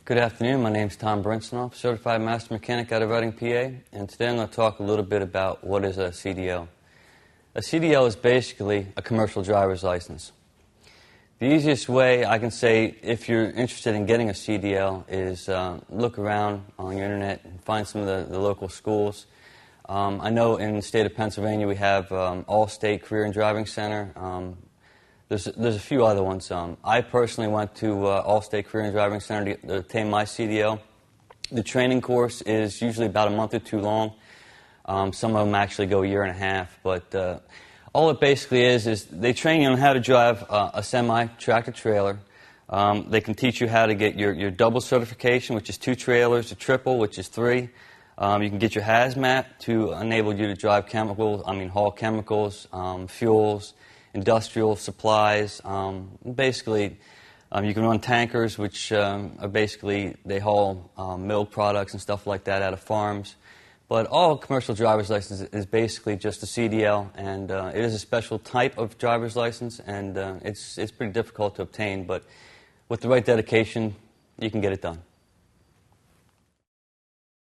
Good afternoon. My name is Tom Brinsonoff, Certified Master Mechanic out of Reading, PA, and today I'm going to talk a little bit about what is a CDL. A CDL is basically a commercial driver's license. The easiest way I can say if you're interested in getting a CDL is look around on your internet and find some of the local schools. I know in the state of Pennsylvania we have All-State Career and Driving Center. There's a few other ones. I personally went to All-State Career and Driving Center to obtain my CDL. The training course is usually about a month or two long. Some of them actually go a year and a half. But all it basically is they train you on how to drive a semi-tractor trailer. They can teach you how to get your double certification, which is 2 trailers, a triple, which is 3. You can get your hazmat to enable you to drive haul chemicals, fuels, industrial supplies. Basically, you can run tankers, which are basically, they haul milk products and stuff like that out of farms. But all commercial driver's license is basically just a CDL, and it is a special type of driver's license, and it's pretty difficult to obtain, but with the right dedication, you can get it done.